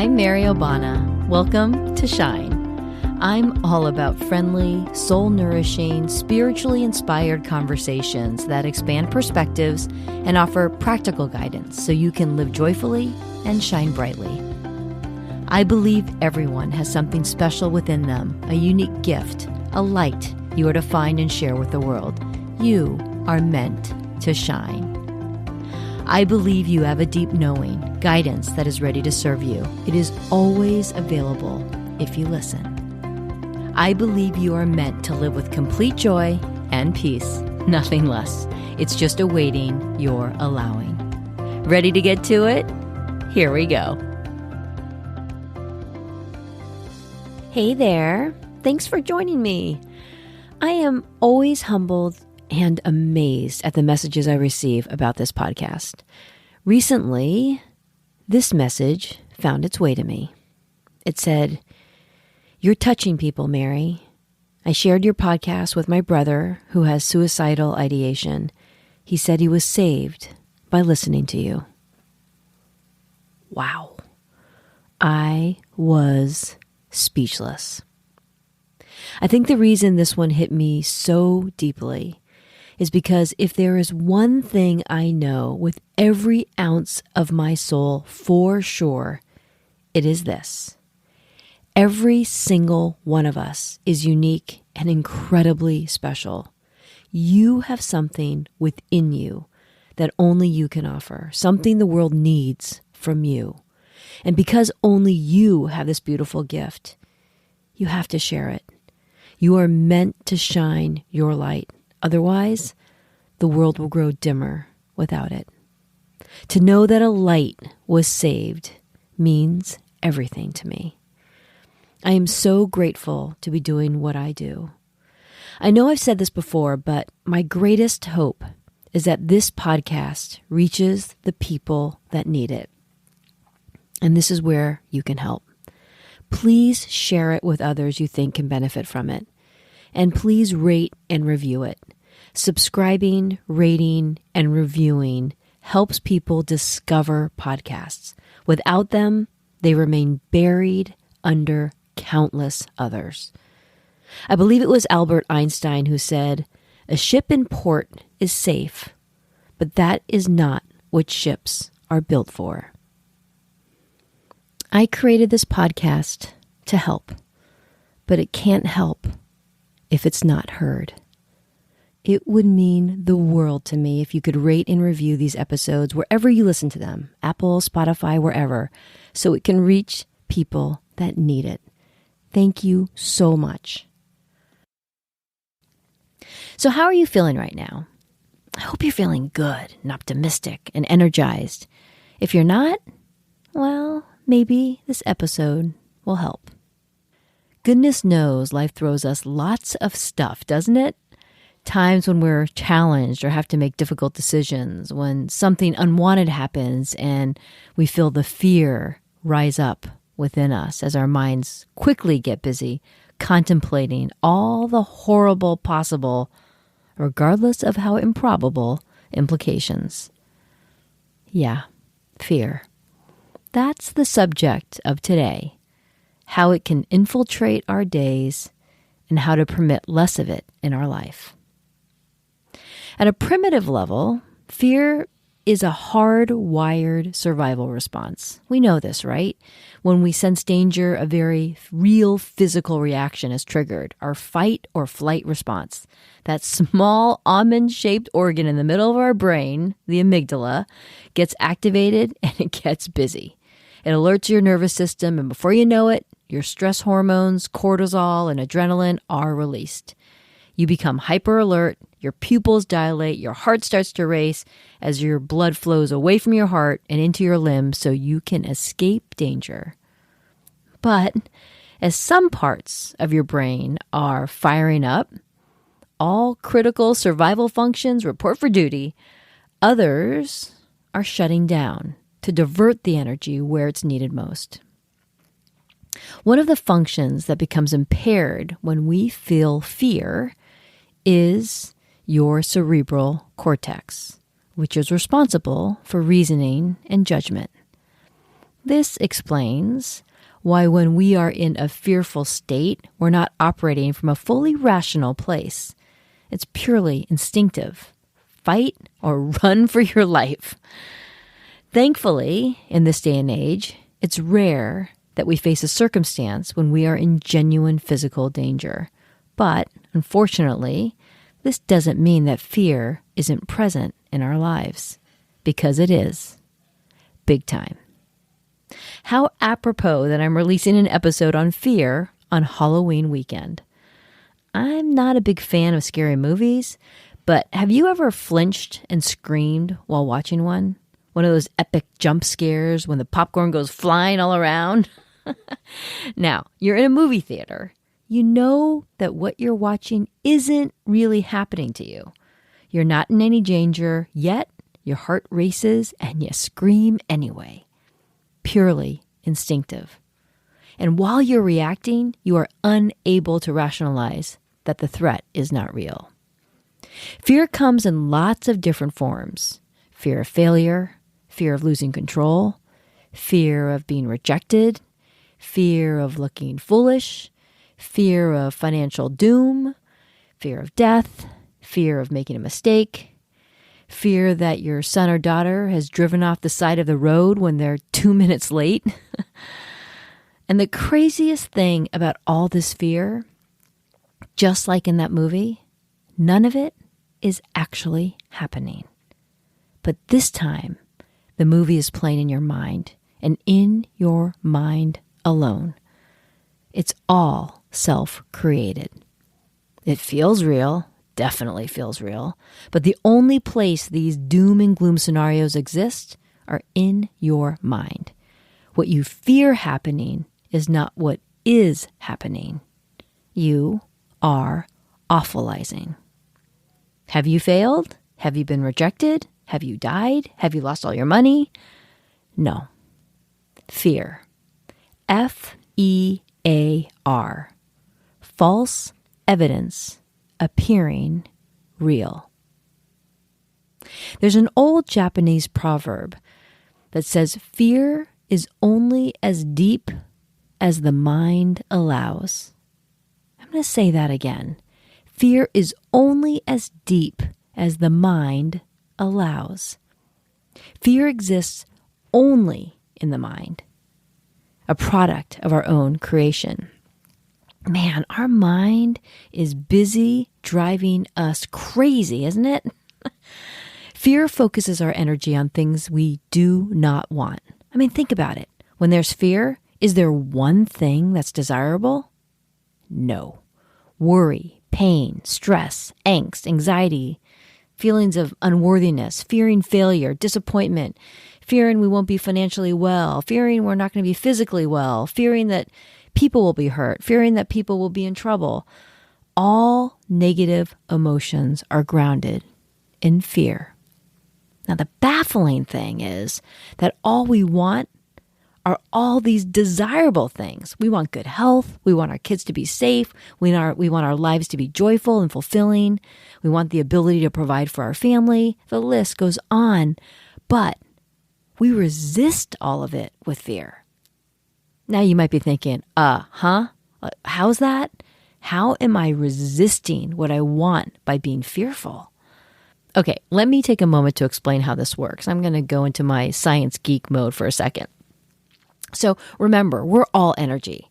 I'm Mary Obana. Welcome to Shine. I'm all about friendly, soul-nourishing, spiritually inspired conversations that expand perspectives and offer practical guidance so you can live joyfully and shine brightly. I believe everyone has something special within them, a unique gift, a light you are to find and share with the world. You are meant to shine. I believe you have a deep knowing, guidance that is ready to serve you. It is always available if you listen. I believe you are meant to live with complete joy and peace, nothing less. It's just awaiting your allowing. Ready to get to it? Here we go. Hey there. Thanks for joining me. I am always humbled and amazed at the messages I receive about this podcast. Recently, this message found its way to me. It said, "You're touching people, Mary. I shared your podcast with my brother who has suicidal ideation. He said he was saved by listening to you." Wow. I was speechless. I think the reason this one hit me so deeply is because if there is one thing I know with every ounce of my soul for sure, it is this. Every single one of us is unique and incredibly special. You have something within you that only you can offer, something the world needs from you. And because only you have this beautiful gift, you have to share it. You are meant to shine your light. Otherwise, the world will grow dimmer without it. To know that a light was saved means everything to me. I am so grateful to be doing what I do. I know I've said this before, but my greatest hope is that this podcast reaches the people that need it. And this is where you can help. Please share it with others you think can benefit from it. And please rate and review it. Subscribing, rating, and reviewing helps people discover podcasts. Without them, they remain buried under countless others. I believe it was Albert Einstein who said, "A ship in port is safe, but that is not what ships are built for." I created this podcast to help, but it can't help if it's not heard. It would mean the world to me if you could rate and review these episodes wherever you listen to them, Apple, Spotify, wherever, so it can reach people that need it. Thank you so much. So how are you feeling right now? I hope you're feeling good and optimistic and energized. If you're not, well, maybe this episode will help. Goodness knows life throws us lots of stuff, doesn't it? Times when we're challenged or have to make difficult decisions, when something unwanted happens and we feel the fear rise up within us as our minds quickly get busy contemplating all the horrible possible, regardless of how improbable, implications. Yeah, fear. That's the subject of today. How it can infiltrate our days and how to permit less of it in our life. At a primitive level, fear is a hardwired survival response. We know this, right? When we sense danger, a very real physical reaction is triggered, our fight or flight response. That small almond-shaped organ in the middle of our brain, the amygdala, gets activated and it gets busy. It alerts your nervous system, and before you know it, your stress hormones, cortisol, and adrenaline are released. You become hyper alert, your pupils dilate, your heart starts to race as your blood flows away from your heart and into your limbs so you can escape danger. But as some parts of your brain are firing up, all critical survival functions report for duty, others are shutting down to divert the energy where it's needed most. One of the functions that becomes impaired when we feel fear is your cerebral cortex, which is responsible for reasoning and judgment. This explains why when we are in a fearful state, we're not operating from a fully rational place. It's purely instinctive. Fight or run for your life. Thankfully, in this day and age, it's rare that we face a circumstance when we are in genuine physical danger. But, unfortunately, this doesn't mean that fear isn't present in our lives, because it is. Big time. How apropos that I'm releasing an episode on fear on Halloween weekend. I'm not a big fan of scary movies, but have you ever flinched and screamed while watching one? One of those epic jump scares when the popcorn goes flying all around? Now, you're in a movie theater. You know that what you're watching isn't really happening to you. You're not in any danger, yet your heart races and you scream anyway. Purely instinctive. And while you're reacting, you are unable to rationalize that the threat is not real. Fear comes in lots of different forms. Fear of failure, fear of losing control, fear of being rejected, fear of looking foolish, fear of financial doom, fear of death, fear of making a mistake, fear that your son or daughter has driven off the side of the road when they're 2 minutes late. And the craziest thing about all this fear, just like in that movie, none of it is actually happening. But this time, the movie is playing in your mind, and in your mind alone. It's all self-created. It feels real, definitely feels real, but the only place these doom and gloom scenarios exist are in your mind. What you fear happening is not what is happening. You are awfulizing. Have you failed? Have you been rejected? Have you died? Have you lost all your money? No. Fear. F-E-A-R. False evidence appearing real. There's an old Japanese proverb that says fear is only as deep as the mind allows. I'm going to say that again. Fear is only as deep as the mind allows. Fear exists only in the mind, a product of our own creation. Man, our mind is busy driving us crazy, isn't it? Fear focuses our energy on things we do not want. I mean, think about it. When there's fear, is there one thing that's desirable? No. Worry, pain, stress, angst, anxiety, feelings of unworthiness, fearing failure, disappointment, fearing we won't be financially well, fearing we're not going to be physically well, fearing that people will be hurt, fearing that people will be in trouble. All negative emotions are grounded in fear. Now, the baffling thing is that all we want are all these desirable things. We want good health. We want our kids to be safe. We want our lives to be joyful and fulfilling. We want the ability to provide for our family. The list goes on. But we resist all of it with fear. Now you might be thinking, how's that? How am I resisting what I want by being fearful? Okay, let me take a moment to explain how this works. I'm going to go into my science geek mode for a second. So remember, we're all energy.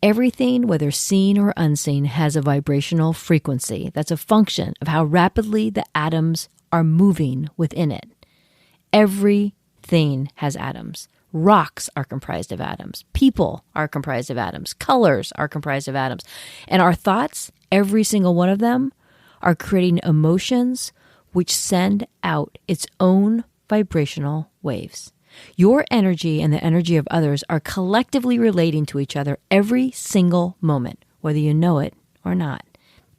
Everything, whether seen or unseen, has a vibrational frequency. That's a function of how rapidly the atoms are moving within it. Everything has atoms. Rocks are comprised of atoms. People are comprised of atoms. Colors are comprised of atoms. And our thoughts, every single one of them, are creating emotions which send out its own vibrational waves. Your energy and the energy of others are collectively relating to each other every single moment, whether you know it or not,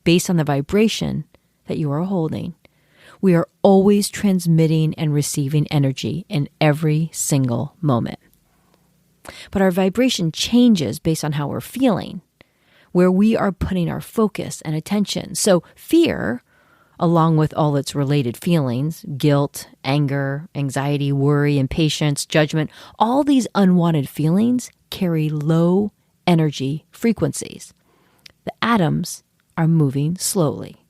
based on the vibration that you are holding. We are always transmitting and receiving energy in every single moment. But our vibration changes based on how we're feeling, where we are putting our focus and attention. So fear along with all its related feelings, guilt, anger, anxiety, worry, impatience, judgment, all these unwanted feelings carry low energy frequencies. The atoms are moving slowly.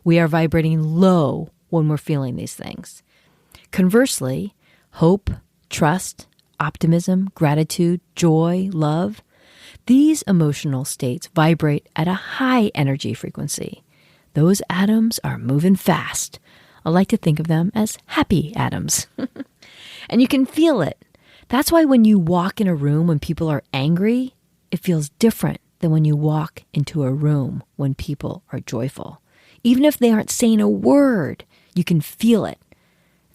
We are vibrating low when we're feeling these things. Conversely, hope, trust, optimism, gratitude, joy, love, these emotional states vibrate at a high energy frequency. Those atoms are moving fast. I like to think of them as happy atoms. And you can feel it. That's why when you walk in a room when people are angry, it feels different than when you walk into a room when people are joyful. Even if they aren't saying a word, you can feel it.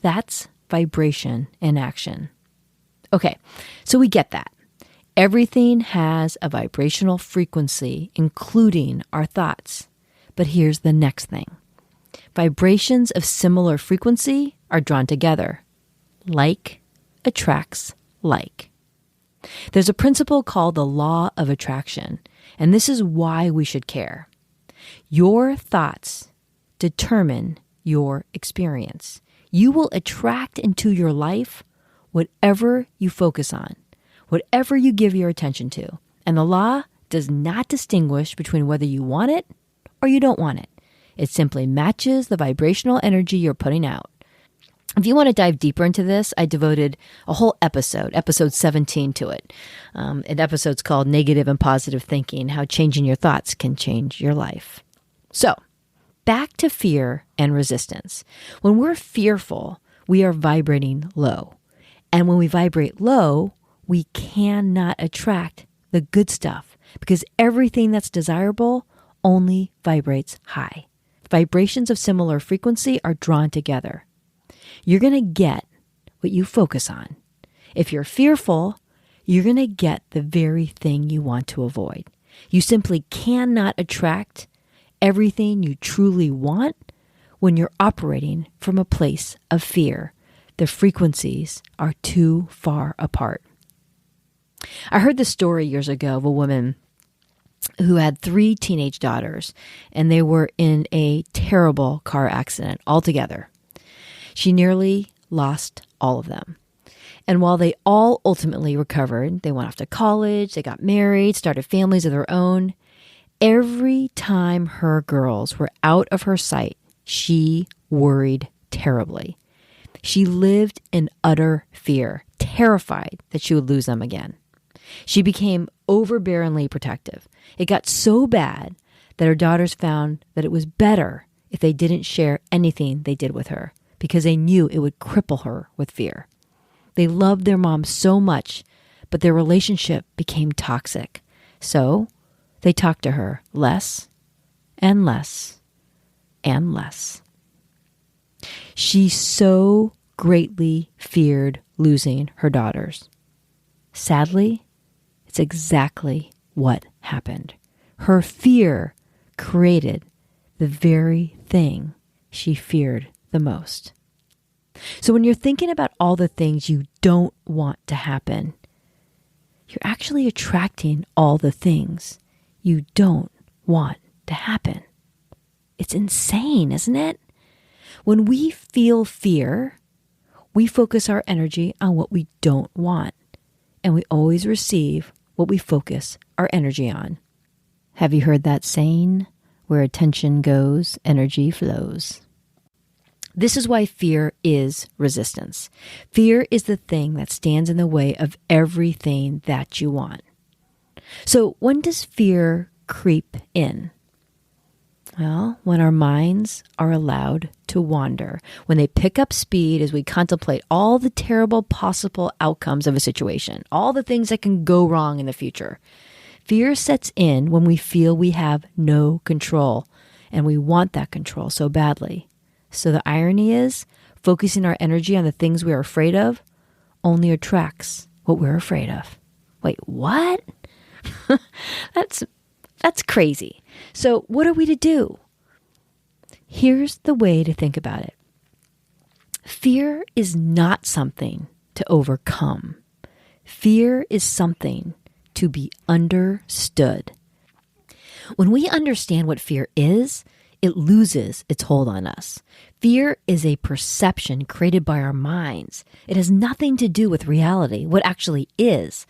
That's vibration in action. Okay, so we get that. Everything has a vibrational frequency, including our thoughts. But here's the next thing. Vibrations of similar frequency are drawn together. Like attracts like. There's a principle called the law of attraction, and this is why we should care. Your thoughts determine your experience. You will attract into your life whatever you focus on, whatever you give your attention to. And the law does not distinguish between whether you want it or you don't want it. It simply matches the vibrational energy you're putting out. If you want to dive deeper into this, I devoted a whole episode 17 to it. An episode's called Negative and Positive Thinking, How Changing Your Thoughts Can Change Your Life. So, back to fear and resistance. When we're fearful, we are vibrating low. And when we vibrate low, we cannot attract the good stuff because everything that's desirable only vibrates high. Vibrations of similar frequency are drawn together. You're going to get what you focus on. If you're fearful, you're going to get the very thing you want to avoid. You simply cannot attract everything you truly want when you're operating from a place of fear. The frequencies are too far apart. I heard this story years ago of a woman who had 3 teenage daughters, and they were in a terrible car accident altogether. She nearly lost all of them. And while they all ultimately recovered, they went off to college, they got married, started families of their own. Every time her girls were out of her sight, she worried terribly. She lived in utter fear, terrified that she would lose them again. She became overbearingly protective. It got so bad that her daughters found that it was better if they didn't share anything they did with her because they knew it would cripple her with fear. They loved their mom so much, but their relationship became toxic. So they talked to her less and less and less. She so greatly feared losing her daughters. Sadly, it's exactly what happened. Her fear created the very thing she feared the most. So when you're thinking about all the things you don't want to happen, you're actually attracting all the things you don't want to happen. It's insane, isn't it? When we feel fear, we focus our energy on what we don't want, and we always receive what we focus our energy on. Have you heard that saying? Where attention goes, energy flows. This is why fear is resistance. Fear is the thing that stands in the way of everything that you want. So when does fear creep in? Well, when our minds are allowed to wander, when they pick up speed as we contemplate all the terrible possible outcomes of a situation, all the things that can go wrong in the future. Fear sets in when we feel we have no control, and we want that control so badly. So the irony is, focusing our energy on the things we are afraid of only attracts what we're afraid of. Wait, what? That's crazy. So what are we to do? Here's the way to think about it. Fear is not something to overcome. Fear is something to be understood. When we understand what fear is, it loses its hold on us. Fear is a perception created by our minds. It has nothing to do with reality, what actually is.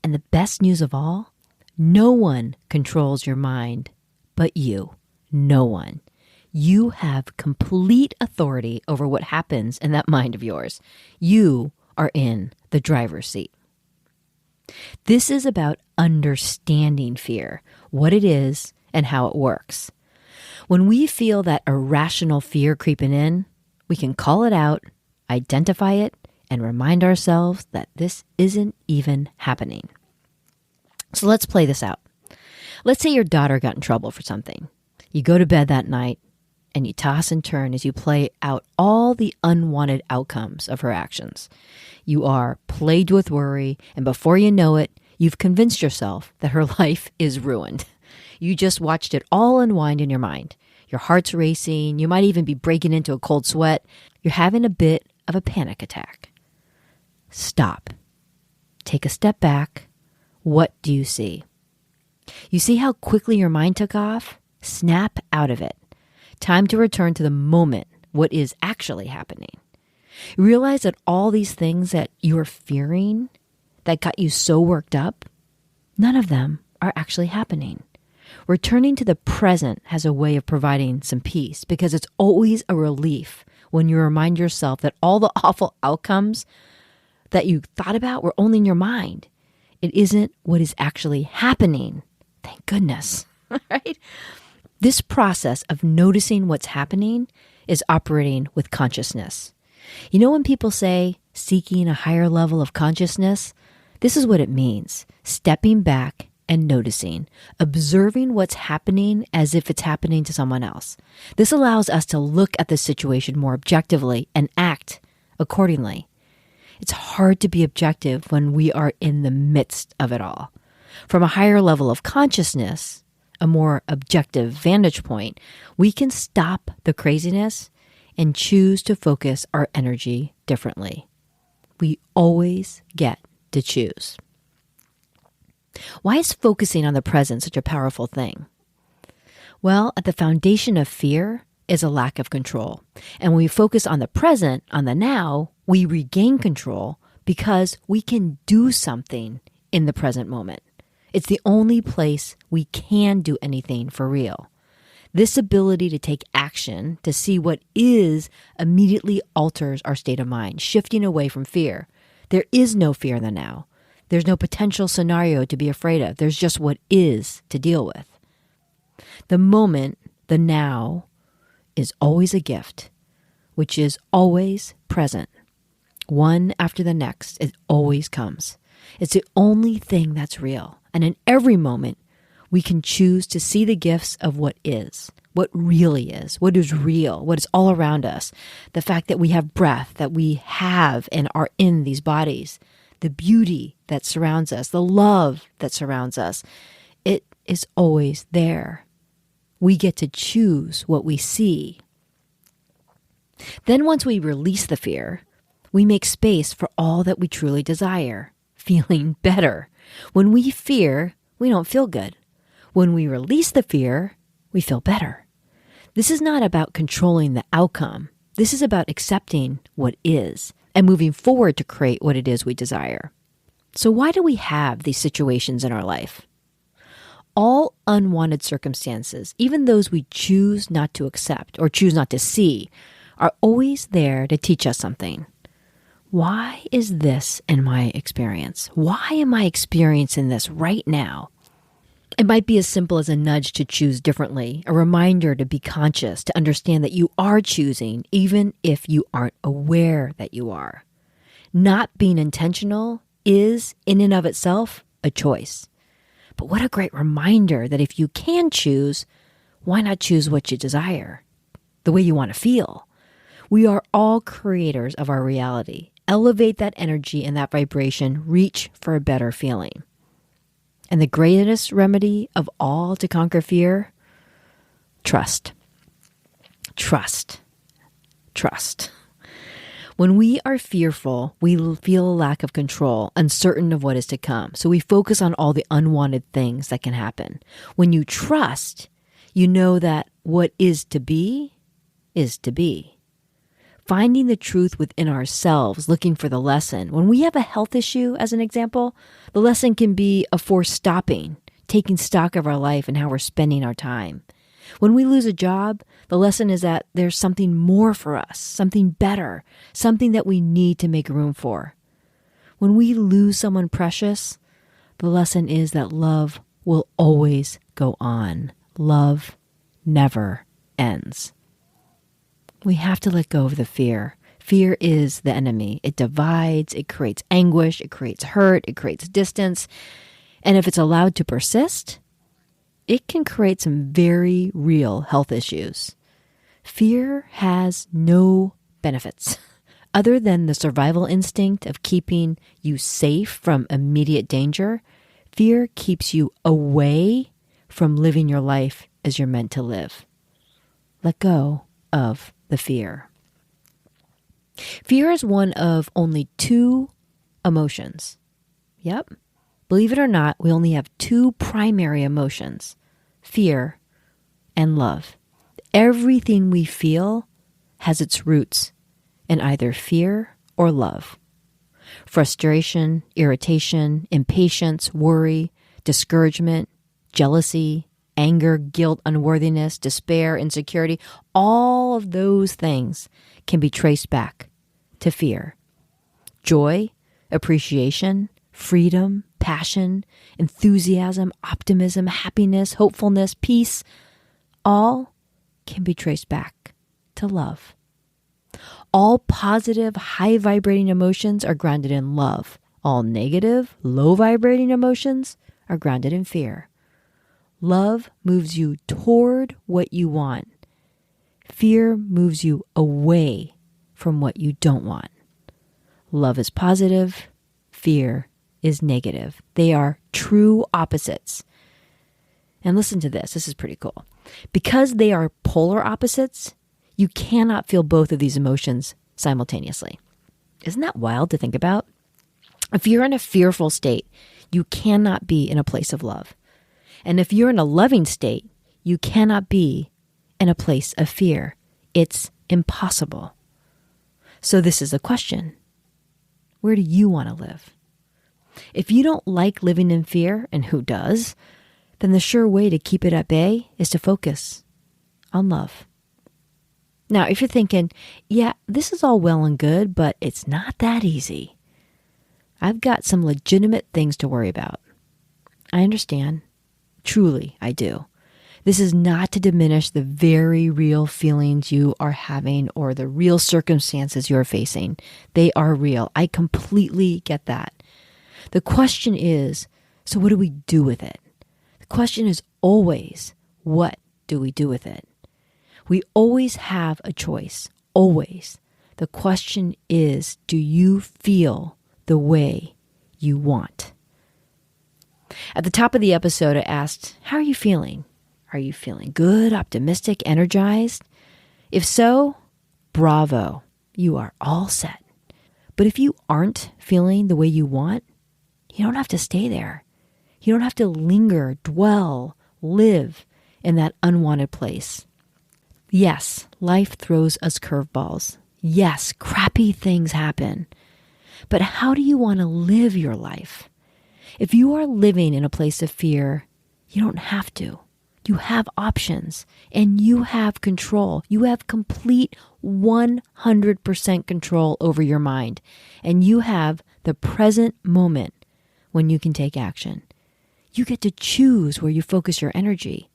And the best news of all, no one controls your mind but you. No one. You have complete authority over what happens in that mind of yours. You are in the driver's seat. This is about understanding fear, what it is, and how it works. When we feel that irrational fear creeping in, we can call it out, identify it, and remind ourselves that this isn't even happening. So let's play this out. Let's say your daughter got in trouble for something. You go to bed that night and you toss and turn as you play out all the unwanted outcomes of her actions. You are plagued with worry, and before you know it, you've convinced yourself that her life is ruined. You just watched it all unwind in your mind. Your heart's racing. You might even be breaking into a cold sweat. You're having a bit of a panic attack. Stop. Take a step back. What do you see? You see how quickly your mind took off? Snap out of it. Time to return to the moment, what is actually happening. Realize that all these things that you're fearing, that got you so worked up, none of them are actually happening. Returning to the present has a way of providing some peace because it's always a relief when you remind yourself that all the awful outcomes that you thought about were only in your mind. It isn't what is actually happening. Thank goodness, right? This process of noticing what's happening is operating with consciousness. You know when people say seeking a higher level of consciousness? This is what it means. Stepping back and noticing, observing what's happening as if it's happening to someone else. This allows us to look at the situation more objectively and act accordingly. It's hard to be objective when we are in the midst of it all. From a higher level of consciousness, a more objective vantage point, we can stop the craziness and choose to focus our energy differently. We always get to choose. Why is focusing on the present such a powerful thing? Well, at the foundation of fear is a lack of control. And when we focus on the present, on the now, we regain control because we can do something in the present moment. It's the only place we can do anything for real. This ability to take action, to see what is, immediately alters our state of mind, shifting away from fear. There is no fear in the now. There's no potential scenario to be afraid of. There's just what is to deal with. The moment, the now, is always a gift, which is always present. One after the next, it always comes. It's the only thing that's real. And in every moment, we can choose to see the gifts of what is, what really is, what is real, what is all around us. The fact that we have breath, that we have and are in these bodies, the beauty that surrounds us, the love that surrounds us. It is always there. We get to choose what we see. Then once we release the fear, we make space for all that we truly desire, feeling better. When we fear, we don't feel good. When we release the fear, we feel better. This is not about controlling the outcome. This is about accepting what is and moving forward to create what it is we desire. So why do we have these situations in our life? All unwanted circumstances, even those we choose not to accept or choose not to see, are always there to teach us something. Why is this in my experience? Why am I experiencing this right now? It might be as simple as a nudge to choose differently, a reminder to be conscious, to understand that you are choosing, even if you aren't aware that you are. Not being intentional is, in and of itself, a choice. But what a great reminder that if you can choose, why not choose what you desire, the way you want to feel? We are all creators of our reality. Elevate that energy and that vibration. Reach for a better feeling. And the greatest remedy of all to conquer fear? Trust. Trust. Trust. When we are fearful, we feel a lack of control, uncertain of what is to come. So we focus on all the unwanted things that can happen. When you trust, You know that what is to be is to be. Finding the truth within ourselves, looking for the lesson. When we have a health issue, as an example, the lesson can be a forced stopping, taking stock of our life and how we're spending our time. When we lose a job, the lesson is that there's something more for us, something better, something that we need to make room for. When we lose someone precious, the lesson is that love will always go on. Love never ends. We have to let go of the fear. Fear is the enemy. It divides, it creates anguish, it creates hurt, it creates distance. And if it's allowed to persist, it can create some very real health issues. Fear has no benefits other than the survival instinct of keeping you safe from immediate danger. Fear keeps you away from living your life as you're meant to live. Let go of the fear. Fear is one of only 2 emotions. Yep. Believe it or not, we only have 2 primary emotions, fear and love. Everything we feel has its roots in either fear or love. Frustration, irritation, impatience, worry, discouragement, jealousy, anger, guilt, unworthiness, despair, insecurity, all of those things can be traced back to fear. Joy, appreciation, freedom, passion, enthusiasm, optimism, happiness, hopefulness, peace, all can be traced back to love. All positive, high-vibrating emotions are grounded in love. All negative, low-vibrating emotions are grounded in fear. Love moves you toward what you want. Fear moves you away from what you don't want. Love is positive. Fear is negative. They are true opposites. And listen to this. This is pretty cool. Because they are polar opposites, you cannot feel both of these emotions simultaneously. Isn't that wild to think about? If you're in a fearful state, you cannot be in a place of love. And if you're in a loving state, you cannot be in a place of fear. It's impossible. So this is the question. Where do you want to live? If you don't like living in fear, and who does, then the sure way to keep it at bay is to focus on love. Now, if you're thinking, yeah, this is all well and good, but it's not that easy. I've got some legitimate things to worry about. I understand. Truly, I do. This is not to diminish the very real feelings you are having or the real circumstances you're facing. They are real. I completely get that. The question is, so what do we do with it? The question is always, what do we do with it? We always have a choice, always. The question is, do you feel the way you want? At the top of the episode, I asked, how are you feeling? Are you feeling good, optimistic, energized? If so, bravo, you are all set. But if you aren't feeling the way you want, you don't have to stay there. You don't have to linger, dwell, live in that unwanted place. Yes, life throws us curveballs. Yes, crappy things happen. But how do you want to live your life? If you are living in a place of fear, you don't have to. You have options and you have control. You have complete 100% control over your mind. And you have the present moment when you can take action. You get to choose where you focus your energy.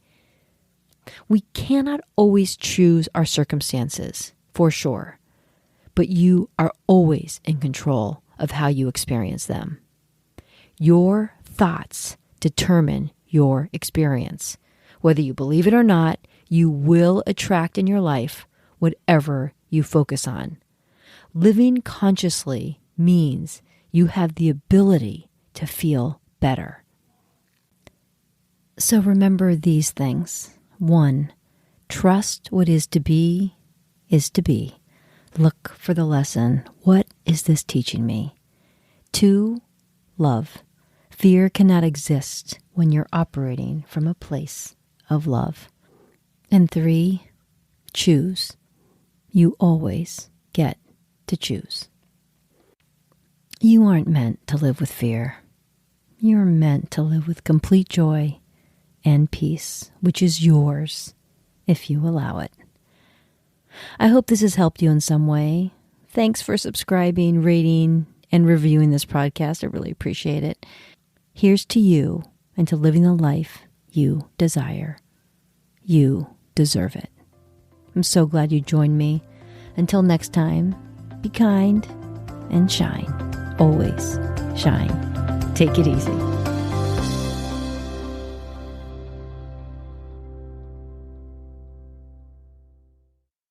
We cannot always choose our circumstances, for sure, but you are always in control of how you experience them. Your thoughts determine your experience. Whether you believe it or not, you will attract in your life whatever you focus on. Living consciously means you have the ability to feel better. So remember these things. 1, trust what is to be is to be. Look for the lesson. What is this teaching me? 2, love. Fear cannot exist when you're operating from a place of love. And 3, choose. You always get to choose. You aren't meant to live with fear. You're meant to live with complete joy and peace, which is yours if you allow it. I hope this has helped you in some way. Thanks for subscribing, rating, and reviewing this podcast. I really appreciate it. Here's to you and to living the life you desire. You deserve it. I'm so glad you joined me. Until next time, be kind and shine. Always shine. Take it easy.